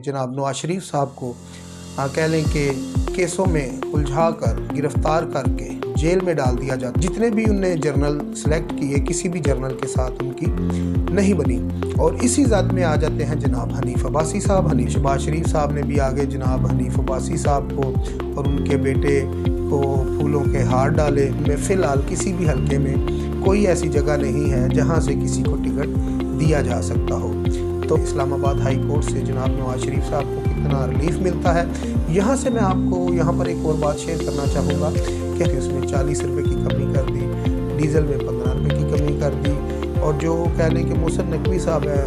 जनाब नवाज शरीफ साहब को कह लें कि केसों में उलझा कर गिरफ्तार करके जेल में डाल दिया जाता। जितने भी उनने जर्नल सेलेक्ट किए किसी भी जर्नल के साथ उनकी नहीं बनी। और इसी ज़द में आ जाते हैं जनाब हनीफ अब्बासी साहब। हनीफ शहबाज शरीफ साहब ने भी आगे जनाब हनीफ अब्बासी साहब को और उनके बेटे को फूलों के हार डाले। में फ़िलहाल किसी भी हलके में कोई ऐसी जगह नहीं है जहां से किसी को टिकट दिया जा सकता हो। तो इस्लामाबाद हाई कोर्ट से जनाब नवाज शरीफ साहब को कितना रिलीफ मिलता है, यहाँ से मैं आपको यहाँ पर एक और बात शेयर करना चाहूँगा कि उसमें 40 रुपये की कमी कर दी, डीज़ल में 15 रुपये की कमी कर दी। और जो कह लें कि मोहसिन नकवी साहब हैं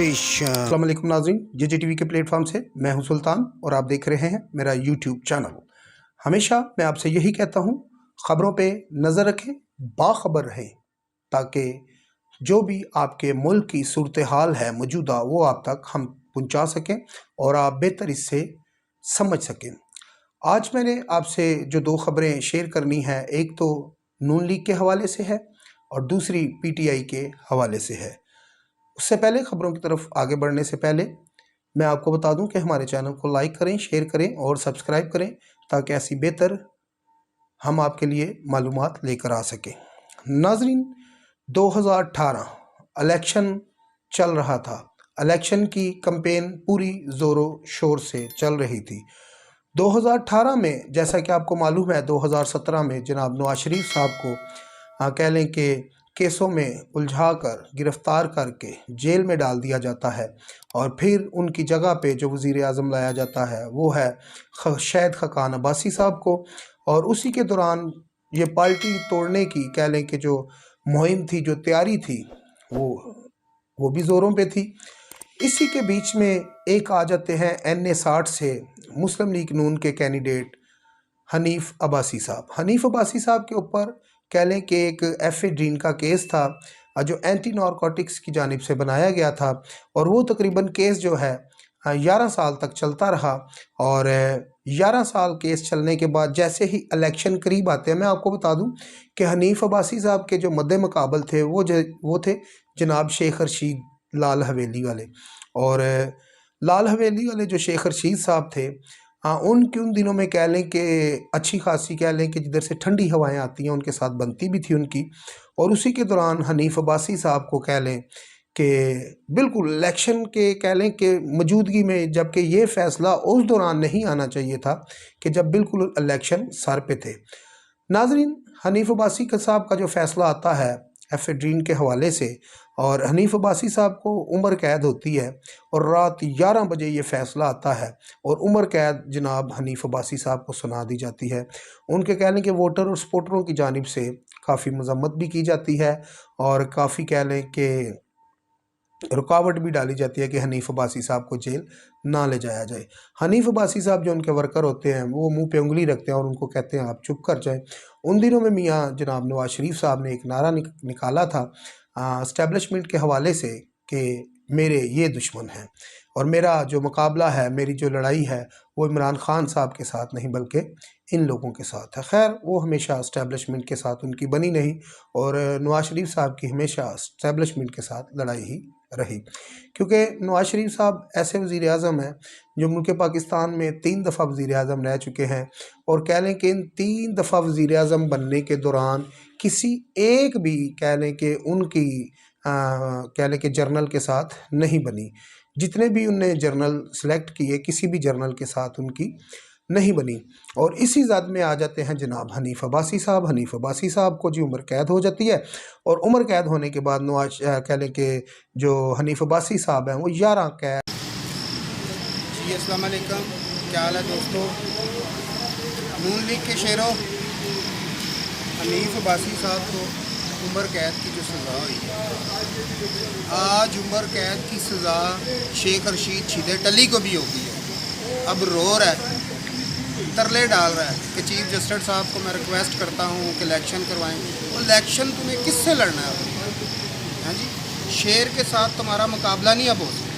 अस्सलाम वालेकुम नाज़रीन, JJTV के प्लेटफॉर्म से मैं हूं सुल्तान और आप देख रहे हैं मेरा YouTube चैनल। हमेशा मैं आपसे यही कहता हूं, ख़बरों पे नज़र रखें, बाखबर रहें, ताकि जो भी आपके मुल्क की सूरत हाल है मौजूदा वो आप तक हम पहुंचा सकें और आप बेहतर इससे समझ सकें। आज मैंने आपसे जो 2 ख़बरें शेयर करनी है, एक तो नून लीग के हवाले से है और दूसरी PTI के हवाले से है। उससे पहले ख़बरों की तरफ आगे बढ़ने से पहले मैं आपको बता दूं कि हमारे चैनल को लाइक करें, शेयर करें और सब्सक्राइब करें, ताकि ऐसी बेहतर हम आपके लिए मालूमात लेकर आ सकें। नाज़रीन, 2018 इलेक्शन चल रहा था। इलेक्शन की कैंपेन पूरी ज़ोरों शोर से चल रही थी। 2018 में जैसा कि आपको मालूम है, 2017 में जनाब नवाज शरीफ साहब को कह लें कि केसों में उलझा कर गिरफ्तार करके जेल में डाल दिया जाता है और फिर उनकी जगह पे जो वज़ीर आज़म लाया जाता है वो है शहीद खाकान अब्बासी साहब को। और उसी के दौरान ये पार्टी तोड़ने की कह लें कि जो मुहिम थी, जो तैयारी थी, वो भी ज़ोरों पे थी। इसी के बीच में एक आ जाते हैं NA 60 से मुस्लिम लीग नून के कैंडिडेट हनीफ अब्बासी साहब। हनीफ अब्बासी साहब के ऊपर कह लें कि एक एफेड्रीन का केस था जो एंटी नारकोटिक्स की जानिब से बनाया गया था और वो तकरीबन केस जो है 11 साल तक चलता रहा। और 11 साल केस चलने के बाद जैसे ही इलेक्शन करीब आते हैं, मैं आपको बता दूं कि हनीफ अब्बासी साहब के जो मद्दे मुकाबल थे वो थे जनाब शेख रशीद लाल हवेली वाले। और लाल हवेली वाले जो शेख रशीद साहब थे, उन दिनों में कह लें कि अच्छी खासी कह लें कि जिधर से ठंडी हवाएं आती हैं उनके साथ बनती भी थी उनकी। और उसी के दौरान हनीफ अब्बासी साहब को कह लें कि बिल्कुल इलेक्शन के कह लें कि मौजूदगी में, जबकि ये फ़ैसला उस दौरान नहीं आना चाहिए था कि जब बिल्कुल इलेक्शन सर पे थे। नाजरीन, हनीफ अब्बासी साहब का जो फ़ैसला आता है एफेड्रीन के हवाले से, और हनीफ अब्बासी साहब को उम्र कैद होती है और रात 11 बजे ये फ़ैसला आता है और उम्र कैद जनाब हनीफ अब्बासी साहब को सुना दी जाती है। उनके कह लें कि वोटर और सपोर्टरों की जानिब से काफ़ी मजम्मत भी की जाती है और काफ़ी कह लें कि रुकावट भी डाली जाती है कि हनीफ अब्बासी साहब को जेल ना ले जाया जाए। हनीफ अब्बासी साहब जो उनके वर्कर होते हैं वो मुंह पे उंगली रखते हैं और उनको कहते हैं आप चुप कर जाएं। उन दिनों में मियाँ जनाब नवाज शरीफ साहब ने एक नारा निकाला था इस्टेब्लिशमेंट के हवाले से कि मेरे ये दुश्मन हैं और मेरा जो मुकाबला है, मेरी जो लड़ाई है वो इमरान खान साहब के साथ नहीं बल्कि इन लोगों के साथ है। खैर, वो हमेशा इस्टेब्लिशमेंट के साथ उनकी बनी नहीं और नवाज शरीफ साहब की हमेशा इस्टेब्लिशमेंट के साथ लड़ाई ही रही, क्योंकि नवाज शरीफ साहब ऐसे वज़ीर आज़म हैं जो मुल्क पाकिस्तान में 3 दफ़ा वज़ीर आज़म रह चुके हैं। और कह लें कि इन 3 दफ़ा वज़ीर आज़म बनने के दौरान किसी एक भी कह लें कि उनकी कह लें कि जर्नल के साथ नहीं बनी। जितने भी उनने जर्नल सेलेक्ट किए किसी भी जर्नल के साथ उनकी नहीं बनी। और इसी ज़द में आ जाते हैं जनाब हनीफ अब्बासी साहब। हनीफ अब्बासी साहब को जी उम्र कैद हो जाती है और उम्र कैद होने के बाद नवाज कह लें कि जो हनीफ अब्बासी साहब हैं वो 11 कैद। जी अस्सलाम वालेकुम, क्या हाल है दोस्तों। नून लीग के शेरों, हनीफ अब्बासी साहब को उम्र कैद की जो सज़ा हुई है, आज उम्र कैद की सज़ा शेख रशीद शीदे टली को भी होगी है। अब रो रहा है, तरले डाल रहा है कि चीफ जस्टिस साहब को मैं रिक्वेस्ट करता हूँ कि इलेक्शन करवाएं। और इलेक्शन तुम्हें किससे लड़ना है? हाँ जी, शेर के साथ तुम्हारा मुकाबला नहीं अब हो सकता,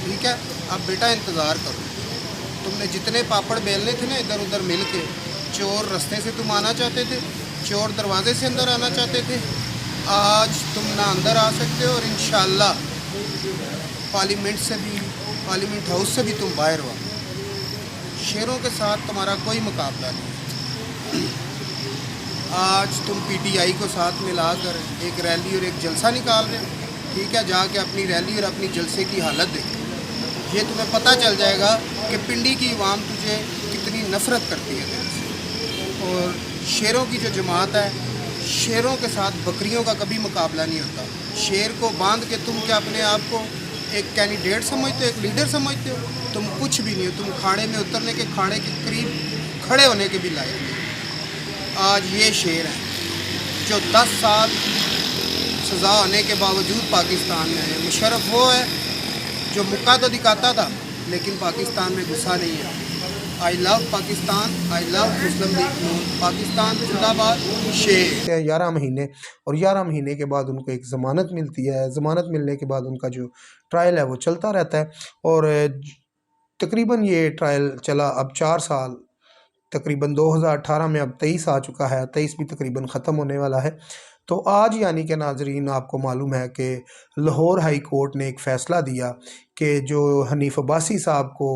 ठीक है। अब बेटा इंतज़ार करो, तुमने जितने पापड़ बेलने थे ना इधर उधर मिल के, चोर रास्ते से तुम आना चाहते थे, चोर दरवाजे से अंदर आना चाहते थे, आज तुम ना अंदर आ सकते हो और इंशाअल्लाह पार्लियामेंट हाउस से भी तुम बाहर हो। शेरों के साथ तुम्हारा कोई मुकाबला नहीं। आज तुम पीटीआई को साथ मिलाकर एक रैली और एक जलसा निकाल रहे हो। ठीक है, जाके अपनी रैली और अपनी जलसे की हालत देखो। ये तुम्हें पता चल जाएगा कि पिंडी की आवाम तुझे कितनी नफ़रत करती है तेरे से। और शेरों की जो जमात है, शेरों के साथ बकरियों का कभी मुकाबला नहीं होता। शेर को बांध के तुम क्या अपने आप को एक कैंडिडेट समझते हो, एक लीडर समझते हो? तुम कुछ भी नहीं हो। तुम खाड़े में उतरने के, खाड़े के करीब खड़े होने के भी लायक नहीं। आज ये शेर हैं जो 10 साल सज़ा होने के बावजूद पाकिस्तान में है। मुशर्रफ वो है जो मुक्का तो दिखाता था लेकिन पाकिस्तान में गुस्सा नहीं है। I love Pakistan, I love Muslim League Noon, Pakistan जिंदाबाद, शेर। 11 महीने और 11 महीने के बाद उनको एक ज़मानत मिलती है। ज़मानत मिलने के बाद उनका जो ट्रायल है वो चलता रहता है और तकरीबन ये ट्रायल चला अब 4 साल, तकरीबन 2018 में अब 23 आ चुका है, 23 भी तकरीबन ख़त्म होने वाला है। तो आज यानी कि नाजरीन आपको मालूम है कि लाहौर हाई कोर्ट ने एक फ़ैसला दिया कि जो हनीफ अब्बासी साहब को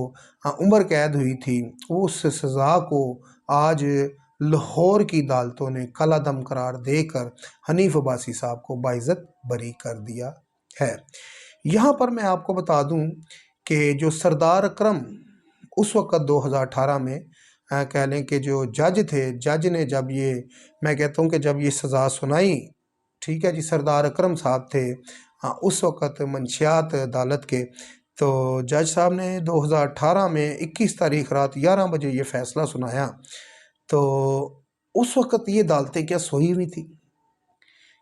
उम्र कैद हुई थी, उस सज़ा को आज लाहौर की अदालतों ने कलादम करार देकर हनीफ अब्बासी साहब को बाइज़्ज़त बरी कर दिया है। यहाँ पर मैं आपको बता दूँ कि जो सरदार अकरम उस वक़्त 2018 में कह लें कि जो जज थे, जज ने जब ये, मैं कहता हूँ कि जब ये सज़ा सुनाई, ठीक है जी, सरदार अकरम साहब थे उस वक़्त मंशियात अदालत के, तो जज साहब ने 2018 में 21 तारीख रात 11 बजे ये फ़ैसला सुनाया। तो उस वक़्त ये अदालतें क्या सोई हुई थी?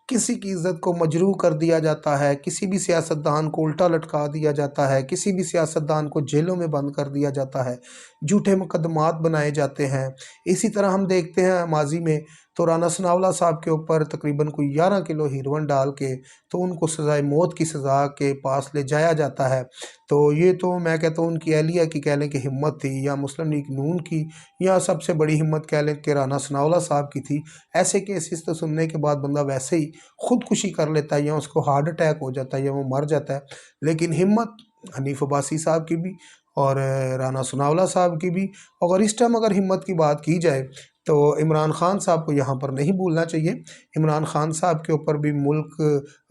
किसी की इज़्ज़त को मजरूह कर दिया जाता है, किसी भी सियासतदान को उल्टा लटका दिया जाता है, किसी भी सियासतदान को जेलों में बंद कर दिया जाता है, झूठे मुकदमात बनाए जाते हैं। इसी तरह हम देखते हैं माजी में तो राना सनावला साहब के ऊपर तकरीबन कोई 11 किलो हीरोइन डाल के तो उनको सज़ाए मौत की सज़ा के पास ले जाया जाता है। तो ये तो मैं कहता हूँ उनकी अहलिया की कह लें कि हिम्मत थी, या मुस्लिम लीग नून की, या सबसे बड़ी हिम्मत कह लें कि राना सनावला साहब की थी। ऐसे केसेस तो सुनने के बाद बंदा वैसे ही खुदकुशी कर लेता है, या उसको हार्ट अटैक हो जाता है, या वो मर जाता है। लेकिन हिम्मत हनीफ अब्बासी साहब की भी और राना सनावला साहब की भी। और इस टाइम अगर हिम्मत की बात की जाए तो इमरान ख़ान साहब को यहाँ पर नहीं भूलना चाहिए। इमरान ख़ान साहब के ऊपर भी मुल्क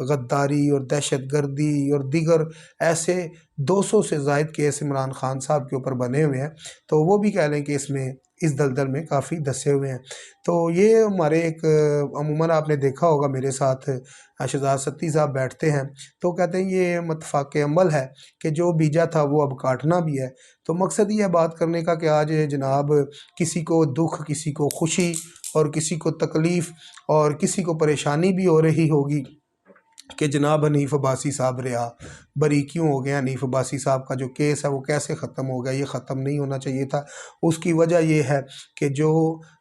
गद्दारी और दहशतगर्दी और दीगर ऐसे 200 से ज़ायद केस इमरान ख़ान साहब के ऊपर बने हुए हैं। तो वो भी कह लें कि इसमें इस दलदल में काफ़ी धंसे हुए हैं। तो ये हमारे एक अमूमन आपने देखा होगा मेरे साथ शहजाद सत्ती साहब बैठते हैं तो कहते हैं ये मतफ़ाक़ अमल है कि जो बीजा था वो अब काटना भी है। तो मकसद ये है बात करने का कि आज जनाब किसी को दुख, किसी को खुशी और किसी को तकलीफ़ और किसी को परेशानी भी हो रही होगी कि जनाब हनीफ अब्बासी साहब रिहा बरी क्यों हो गया। हनीफ अब्बासी साहब का जो केस है वो कैसे ख़त्म हो गया, ये ख़त्म नहीं होना चाहिए था। उसकी वजह ये है कि जो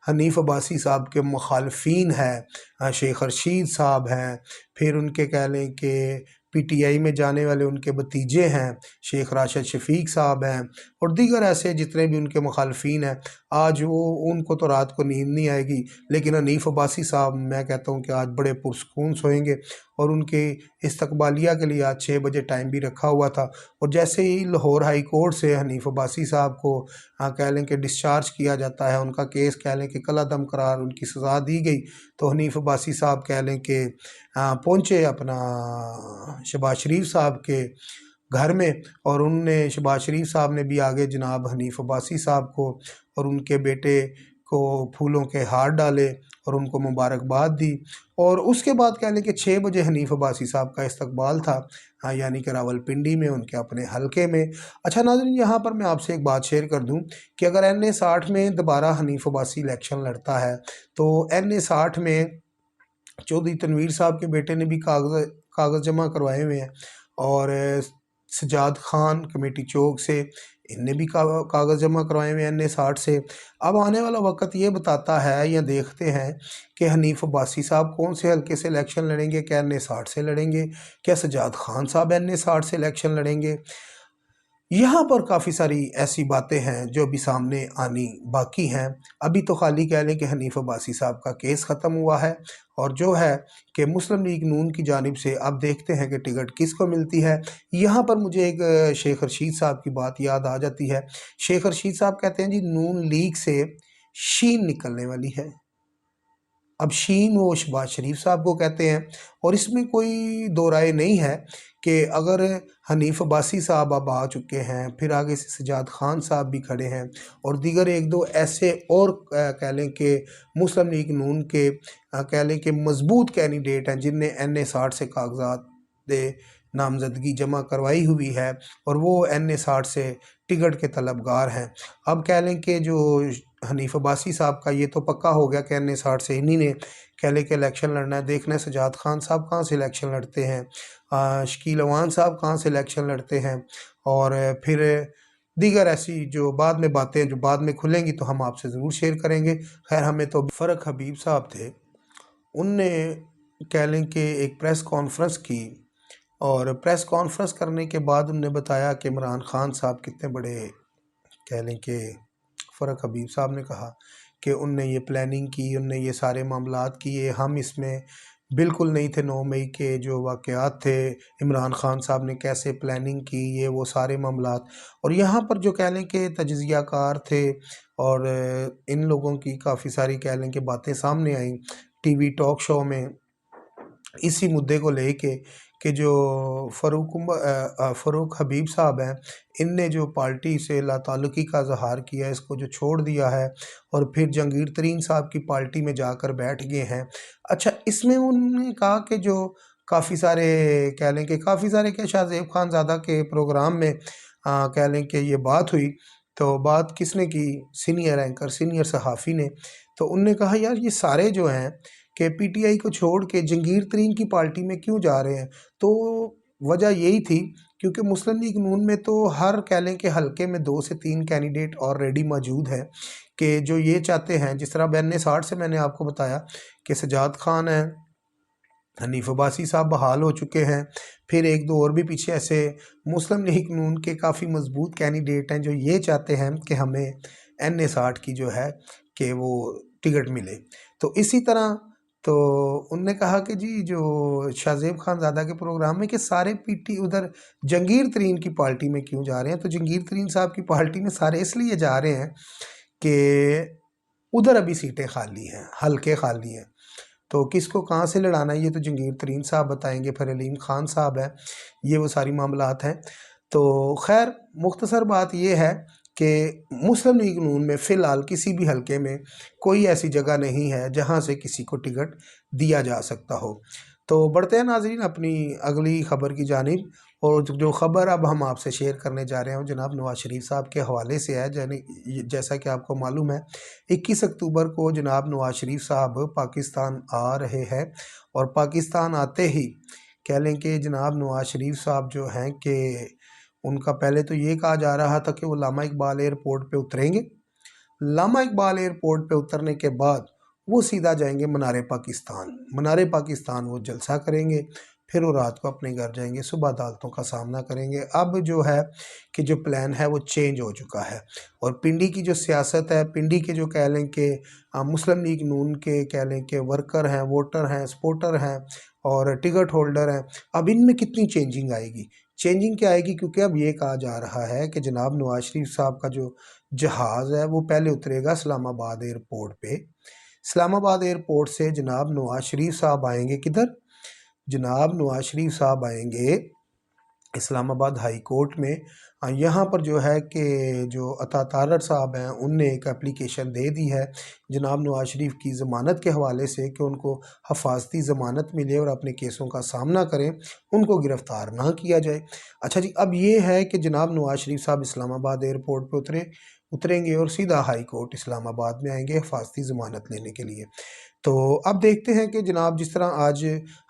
हनीफ अब्बासी साहब के मुखालफीन हैं, शेख रशीद साहब हैं, फिर उनके कह लें कि पीटीआई में जाने वाले उनके भतीजे हैं, शेख राशिद शफीक साहब हैं, और दीगर ऐसे जितने भी उनके मुखालफीन हैं, आज वो उनको तो रात को नींद नहीं आएगी। लेकिन हनीफ अब्बासी साहब मैं कहता हूँ कि आज बड़े पुरसकून सोएंगे। और उनके इस्तकबालिया के लिए आज 6 बजे टाइम भी रखा हुआ था। और जैसे ही लाहौर हाई कोर्ट से हनीफ अब्बासी साहब को कह लें कि डिस्चार्ज किया जाता है, उनका केस कह लें कि कलादम करार उनकी सज़ा दी गई, तो हनीफ अब्बासी साहब कह लें कि पहुँचे अपना शहबाज शरीफ साहब के घर में, और उनने शहबाज शरीफ साहब ने भी आगे जनाब हनीफ अब्बासी साहब को और उनके बेटे को फूलों के हार डाले और उनको मुबारकबाद दी। और उसके बाद कह लें कि 6 बजे हनीफ अब्बासी साहब का इस्तकबाल था, यानी कि रावलपिंडी में उनके अपने हलके में। अच्छा नाज़रीन, यहाँ पर मैं आपसे एक बात शेयर कर दूँ कि अगर NA 60 में दोबारा हनीफ अब्बासी इलेक्शन लड़ता है तो NA 60 में चौधरी तनवीर साहब के बेटे ने भी कागज़ जमा करवाए हुए हैं, और सजाद खान कमेटी चौक से इनने भी कागज़ जमा करवाए हुए हैं NA 60 से। अब आने वाला वक्त ये बताता है या देखते हैं कि हनीफ अब्बासी साहब कौन से हल्के से इलेक्शन लड़ेंगे, क्या NA 60 से लड़ेंगे, क्या सजाद खान साहब NA 60 से इलेक्शन लड़ेंगे। यहाँ पर काफ़ी सारी ऐसी बातें हैं जो अभी सामने आनी बाकी हैं। अभी तो खाली कह लें कि हनीफ अब्बासी साहब का केस ख़त्म हुआ है और जो है कि मुस्लिम लीग नून की जानिब से अब देखते हैं कि टिकट किसको मिलती है। यहाँ पर मुझे एक शेख रशीद साहब की बात याद आ जाती है। शेख रशीद साहब कहते हैं जी नून लीग से शीन निकलने वाली है। अब शीन वो शहबाज शरीफ साहब को कहते हैं और इसमें कोई दो राय नहीं है कि अगर हनीफ अब्बासी साहब अब आ चुके हैं, फिर आगे से सजाद खान साहब भी खड़े हैं और दीगर एक दो ऐसे और कह लें कि मुस्लिम लीग नून के कह लें कि मजबूत कैंडिडेट हैं जिनने NA 60 से कागजात दे नामजदगी जमा करवाई हुई है और वो NA 60 से टिकट के तलबगार हैं। अब कह लें कि जो हनीफ अब्बासी साहब का ये तो पक्का हो गया कि NA 60 से इन्हीं ने कह लें कि इलेक्शन लड़ना है। देखना है सजाद खान साहब कहाँ से इलेक्शन लड़ते हैं, शकील अवान साहब कहाँ से इलेक्शन लड़ते हैं और फिर दीगर ऐसी जो बाद में बातें जो बाद में खुलेंगी तो हम आपसे ज़रूर शेयर करेंगे। खैर हमें तो फ़र्क हबीब साहब थे, उनने कह लें कि एक प्रेस कॉन्फ्रेंस की और प्रेस कॉन्फ्रेंस करने के बाद उन्होंने बताया कि इमरान खान साहब कितने बड़े कह लें कि फ़र्क हबीब साहब ने कहा कि उनने ये प्लानिंग की, उनने ये सारे मामलात किए, हम इसमें बिल्कुल नहीं थे। 9 मई के जो वाक़यात थे, इमरान खान साहब ने कैसे प्लानिंग की, ये वो सारे मामलात। और यहाँ पर जो कह लें कि तजज़ियाकार थे और इन लोगों की काफ़ी सारी कह लें कि बातें सामने आईं टीवी टॉक शो में इसी मुद्दे को लेके कि जो फ़रूक हबीब साहब हैं, इनने जो पार्टी से लाताल्लुकी का इज़हार किया, इसको जो छोड़ दिया है और फिर जहांगीर तरीन साहब की पार्टी में जाकर बैठ गए हैं। अच्छा, इसमें उन्होंने कहा कि जो काफ़ी सारे कह लें कि काफ़ी सारे क्या शाहज़ेब खानज़ादा के प्रोग्राम में कह लें कि ये बात हुई, तो बात किसने की? सीनियर एंकर, सीनियर सहाफ़ी ने। तो उनने कहा यार ये सारे जो हैं कि PTI को छोड़ के जहांगीर तरीन की पार्टी में क्यों जा रहे हैं? तो वजह यही थी क्योंकि मुस्लिम लीग नून में तो हर कह लें कि हलके में 2 से 3 कैंडिडेट ऑलरेडी मौजूद हैं कि जो ये चाहते हैं, जिस तरह NA 60 से मैंने आपको बताया कि सजाद खान हैं, हनीफ अब्बासी साहब बहाल हो चुके हैं, फिर एक दो और भी पीछे ऐसे मुस्लिम लीग नून के काफ़ी मजबूत कैंडिडेट हैं जो ये चाहते हैं कि हमें NA 60 की जो है कि वो टिकट मिले। तो इसी तरह तो उनने कहा कि जी जो शाहज़ेब खानज़ादा के प्रोग्राम में कि सारे PT उधर जहांगीर तरीन की पार्टी में क्यों जा रहे हैं? तो जहांगीर तरीन साहब की पार्टी में सारे इसलिए जा रहे हैं कि उधर अभी सीटें खाली हैं, हलके खाली हैं। तो किसको कहाँ से लड़ाना है ये तो जहांगीर तरीन साहब बताएंगे, फिर अलीम खान साहब हैं, ये वो सारी मामलात हैं। तो खैर मुख्तसर बात ये है कि मुस्लिम लीग नून में फ़िलहाल किसी भी हलके में कोई ऐसी जगह नहीं है जहाँ से किसी को टिकट दिया जा सकता हो। तो बढ़ते हैं नाज़रीन अपनी अगली ख़बर की जानिब और जो ख़बर अब हम आपसे शेयर करने जा रहे हैं जनाब नवाज़ शरीफ साहब के हवाले से है। जैसा कि आपको मालूम है 21 अक्टूबर को जनाब नवाज़ शरीफ साहब पाकिस्तान आ रहे हैं और पाकिस्तान आते ही कह लें कि जनाब नवाज़ शरीफ साहब जो हैं कि उनका पहले तो ये कहा जा रहा था कि वो लामा इकबाल एयरपोर्ट पे उतरेंगे। लामा इकबाल एयरपोर्ट पे उतरने के बाद वो सीधा जाएंगे मनारे पाकिस्तान। मनारे पाकिस्तान वो जलसा करेंगे, फिर वो रात को अपने घर जाएंगे, सुबह अदालतों का सामना करेंगे। अब जो है कि जो प्लान है वो चेंज हो चुका है और पिंडी की जो सियासत है, पिंडी के जो कह लें कि मुस्लिम लीग नून के कह लें कि वर्कर हैं, वोटर हैं, सपोर्टर हैं और टिकट होल्डर हैं, अब इनमें कितनी चेंजिंग आएगी? चेंजिंग क्या आएगी? क्योंकि अब ये कहा जा रहा है कि जनाब नवाज शरीफ साहब का जो जहाज़ है वो पहले उतरेगा इस्लामाबाद एयरपोर्ट पे। इस्लामाबाद एयरपोर्ट से जनाब नवाज शरीफ साहब आएंगे किधर? जनाब नवाज शरीफ साहब आएंगे इस्लामाबाद हाई कोर्ट में। यहाँ पर जो है कि जो अता तारर साहब हैं उनने एक एप्लीकेशन दे दी है जनाब नवाज शरीफ की ज़मानत के हवाले से कि उनको हफाजती ज़मानत मिले और अपने केसों का सामना करें, उनको गिरफ़्तार ना किया जाए। अच्छा जी, अब ये है कि जनाब नवाज शरीफ साहब इस्लामाबाद एयरपोर्ट पे उतरेंगे और सीधा हाई कोर्ट इस्लामाबाद में आएंगे हफाजती ज़मानत लेने के लिए। तो अब देखते हैं कि जनाब जिस तरह आज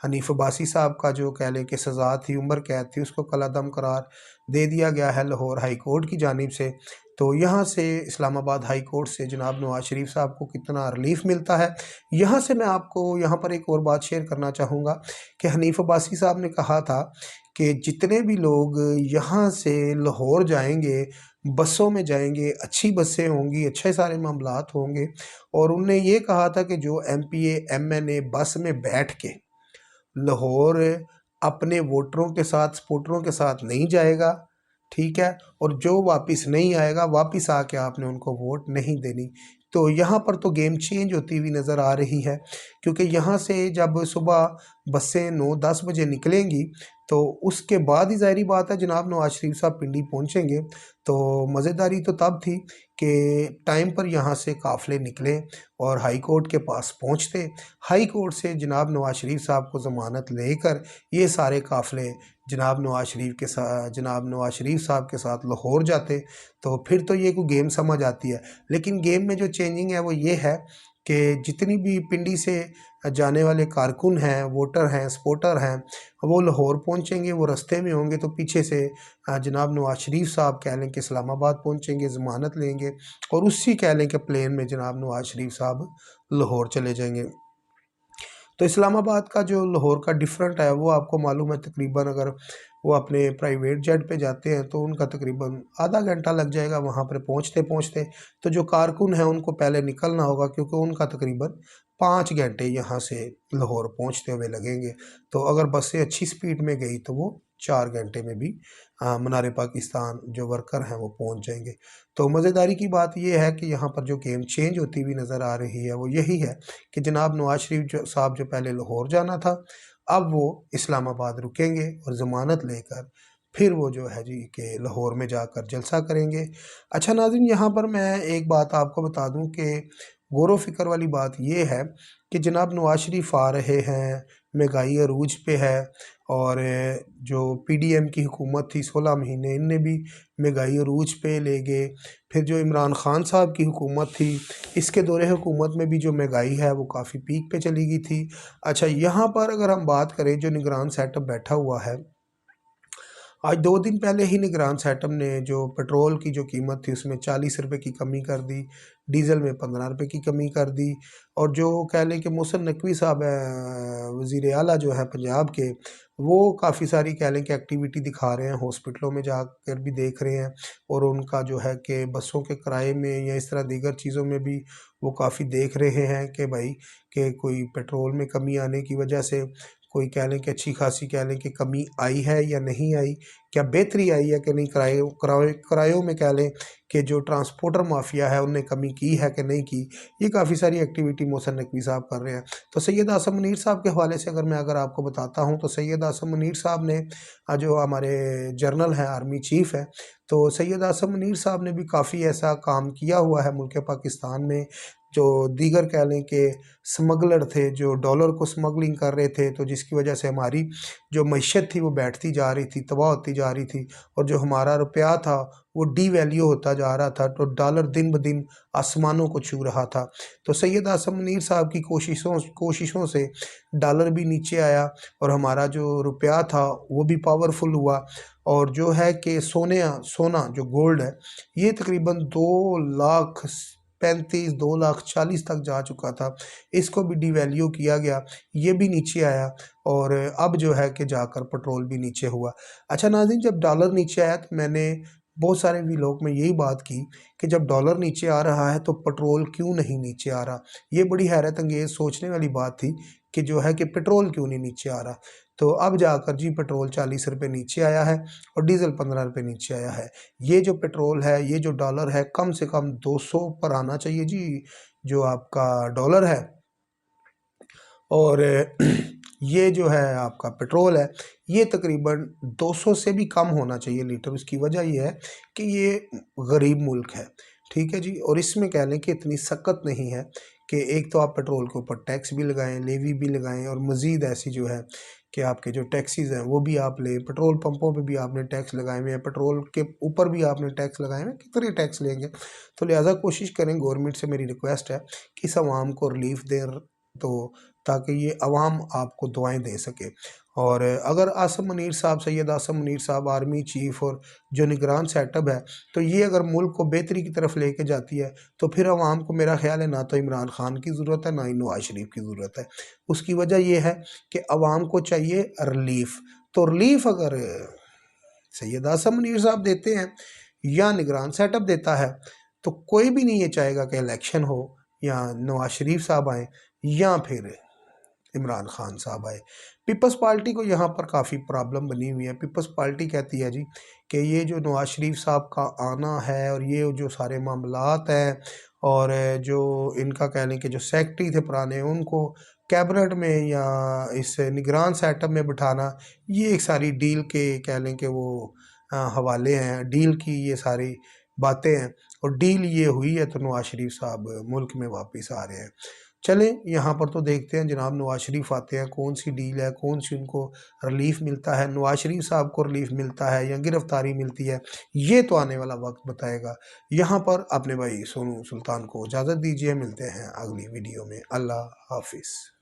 हनीफ अब्बासी साहब का जो कह लें कि सज़ा थी, उम्र कैद थी, उसको कलादम करार दे दिया गया है लाहौर हाई कोर्ट की जानिब से। तो यहाँ से इस्लामाबाद हाई कोर्ट से जनाब नवाज शरीफ साहब को कितना रिलीफ मिलता है। यहाँ से मैं आपको यहाँ पर एक और बात शेयर करना चाहूँगा कि हनीफ अब्बासी साहब ने कहा था कि जितने भी लोग यहाँ से लाहौर जाएंगे, बसों में जाएंगे, अच्छी बसें होंगी, अच्छे सारे मामलात होंगे, और उनने ये कहा था कि जो MPA MNA बस में बैठ के लाहौर अपने वोटरों के साथ, सपोर्टरों के साथ नहीं जाएगा, ठीक है, और जो वापस नहीं आएगा, वापस आके आपने उनको वोट नहीं देनी। तो यहाँ पर तो गेम चेंज होती हुई नज़र आ रही है, क्योंकि यहाँ से जब सुबह बसें 9-10 बजे निकलेंगी तो उसके बाद ही ज़ाहिरी बात है जनाब नवाज शरीफ साहब पिंडी पहुँचेंगे। तो मज़ेदारी तो तब थी कि टाइम पर यहाँ से काफ़िले निकले और हाई कोर्ट के पास पहुँचते, हाई कोर्ट से जनाब नवाज शरीफ साहब को ज़मानत लेकर ये सारे काफ़िले जनाब नवाज शरीफ साहब के साथ लाहौर जाते। तो फिर तो ये कोई गेम समझ आती है। लेकिन गेम में जो चेंजिंग है वो ये है कि जितनी भी पिंडी से जाने वाले कारकुन हैं, वोटर हैं, सपोर्टर हैं, वो लाहौर पहुंचेंगे, वो रास्ते में होंगे तो पीछे से जनाब नवाज शरीफ साहब कह लें कि इस्लामाबाद पहुंचेंगे, ज़मानत लेंगे, और उसी कह लें कि प्लेन में जनाब नवाज शरीफ साहब लाहौर चले जाएंगे। तो इस्लामाबाद का जो लाहौर का डिफरेंट है वो आपको मालूम है, तकरीबन अगर वो अपने प्राइवेट जेट पे जाते हैं तो उनका तकरीबन आधा घंटा लग जाएगा वहाँ पर पहुँचते पहुँचते। तो जो कारकुन है उनको पहले निकलना होगा, क्योंकि उनका तकरीबन 5 घंटे यहाँ से लाहौर पहुँचते हुए लगेंगे। तो अगर बसें अच्छी स्पीड में गई तो वो 4 घंटे में भी मनार पाकिस्तान जो वर्कर हैं वो पहुँच जाएंगे। तो मज़ेदारी की बात ये है कि यहाँ पर जो गेम चेंज होती हुई नज़र आ रही है वो यही है कि जनाब नवाज शरीफ साहब जो पहले लाहौर जाना था, अब वो इस्लामाबाद रुकेंगे और ज़मानत लेकर फिर वो जो है जी कि लाहौर में जाकर जलसा करेंगे। अच्छा नाज़रीन, यहाँ पर मैं एक बात आपको बता दूं कि गौर फ़िक्र वाली बात ये है कि जनाब नवाज शरीफ आ रहे हैं, महंगाई अरूज पे है, और जो PDM की हुकूमत थी 16 महीने, इनने भी महंगाई अरूज पे ले गए। फिर जो इमरान खान साहब की हुकूमत थी, इसके दौरे हुकूमत में भी जो महंगाई है वो काफ़ी पीक पे चली गई थी। अच्छा, यहाँ पर अगर हम बात करें, जो निगरान सेटअप बैठा हुआ है, आज 2 दिन पहले ही निगरान सेटअप ने जो पेट्रोल की जो कीमत थी उसमें 40 रुपये की कमी कर दी, डीज़ल में 15 रुपये की कमी कर दी, और जो कह लें कि मोहसिन नकवी साहब हैं, वज़ीर आला जो है पंजाब के, वो काफ़ी सारी कह लें कि एक्टिविटी दिखा रहे हैं, हॉस्पिटलों में जाकर भी देख रहे हैं, और उनका जो है कि बसों के किराए में या इस तरह दीगर चीज़ों में भी वो काफ़ी देख रहे हैं कि भाई कि कोई पेट्रोल में कमी आने की वजह से कोई कह लें कि अच्छी खासी कह लें कि कमी आई है या नहीं आई, क्या बेहतरी आई है कि नहीं, किरायों में कह लें कि जो ट्रांसपोर्टर माफिया है उनने कमी की है कि नहीं की। ये काफ़ी सारी एक्टिविटी मोहसिन नकवी साहब कर रहे हैं। तो सैयद आसम मुनीर साहब के हवाले से अगर आपको बताता हूँ तो सैयद आसम मुनीर साहब ने जो हमारे जनरल हैं, आर्मी चीफ़ है, तो सैयद आसम मुनीर साहब ने भी काफ़ी ऐसा काम किया हुआ है मुल्क पाकिस्तान में। जो दीगर कह लें कि स्मगलर थे, जो डॉलर को स्मगलिंग कर रहे थे, तो जिसकी वजह से हमारी जो मईशत थी वो बैठती जा रही थी, तबाह होती जा रही थी, और जो हमारा रुपया था वो डीवैल्यू होता जा रहा था, तो डॉलर दिन ब दिन आसमानों को छू रहा था। तो सैयद आसम मुनीर साहब की कोशिशों से डॉलर भी नीचे आया और हमारा जो रुपया था वो भी पावरफुल हुआ, और जो है कि सोना जो गोल्ड है ये तकरीबन 2,35,000 2,40,000 तक जा चुका था, इसको भी डिवैल्यू किया गया, ये भी नीचे आया, और अब जो है कि जाकर पेट्रोल भी नीचे हुआ। अच्छा नाज़रीन, जब डॉलर नीचे आया तो मैंने बहुत सारे व्लॉग में यही बात की कि जब डॉलर नीचे आ रहा है तो पेट्रोल क्यों नहीं नीचे आ रहा। ये बड़ी हैरत अंगेज़ सोचने वाली बात थी कि जो है कि पेट्रोल क्यों नहीं नीचे आ रहा। तो अब जाकर जी पेट्रोल 40 रुपये नीचे आया है और डीज़ल 15 रुपये नीचे आया है। ये जो पेट्रोल है, ये जो डॉलर है, कम से कम 200 पर आना चाहिए जी, जो आपका डॉलर है, और ये जो है आपका पेट्रोल है ये तकरीबन 200 से भी कम होना चाहिए लीटर। उसकी वजह ये है कि ये गरीब मुल्क है, ठीक है जी, और इसमें कह लें कि इतनी सख्त नहीं है कि एक तो आप पेट्रोल के ऊपर टैक्स भी लगाएं, लेवी भी लगाएं, और मज़ीद ऐसी जो है कि आपके जो टैक्सीज़ हैं वो भी आप लें, पेट्रोल पंपों पे भी आपने टैक्स लगाए हुए हैं, पेट्रोल के ऊपर भी आपने टैक्स लगाए हुए हैं, कितने टैक्स लेंगे। तो लिहाजा कोशिश करें, गवर्नमेंट से मेरी रिक्वेस्ट है कि इस आवाम को रिलीफ दें, तो ताकि ये अवाम आपको दुआएं दे सके। और अगर आसिम मुनीर साहब, सैयद आसिम मुनीर साहब आर्मी चीफ और जो निगरान सेटअप है, तो ये अगर मुल्क को बेहतरी की तरफ लेके जाती है तो फिर अवाम को मेरा ख्याल है ना तो इमरान खान की ज़रूरत है ना ही नवाज शरीफ की ज़रूरत है। उसकी वजह यह है कि अवाम को चाहिए रिलीफ। तो रिलीफ अगर सैयद आसिम मुनीर साहब देते हैं या निगरान सेटअप देता है तो कोई भी नहीं ये चाहेगा कि इलेक्शन हो या नवाज शरीफ साहब आए या फिर इमरान खान साहब आए। पीपल्स पार्टी को यहाँ पर काफ़ी प्रॉब्लम बनी हुई है। पीपल्स पार्टी कहती है जी कि ये जो नवाज शरीफ साहब का आना है और ये जो सारे मामलात हैं और जो इनका कह लें कि जो सेक्रेटरी थे पुराने उनको कैबिनेट में या इस निगरान सेटअप में बिठाना, ये एक सारी डील के कह लें कि वो हवाले हैं, डील की ये सारी बातें हैं। और डील ये हुई है तो नवाज शरीफ साहब मुल्क में वापस आ रहे हैं। चलें यहाँ पर तो देखते हैं जनाब नवाज शरीफ आते हैं, कौन सी डील है, कौन सी उनको रिलीफ मिलता है, नवाज शरीफ साहब को रिलीफ मिलता है या गिरफ्तारी मिलती है, ये तो आने वाला वक्त बताएगा। यहाँ पर अपने भाई सोनू सुल्तान को इजाज़त दीजिए, मिलते हैं अगली वीडियो में। अल्लाह हाफिज़।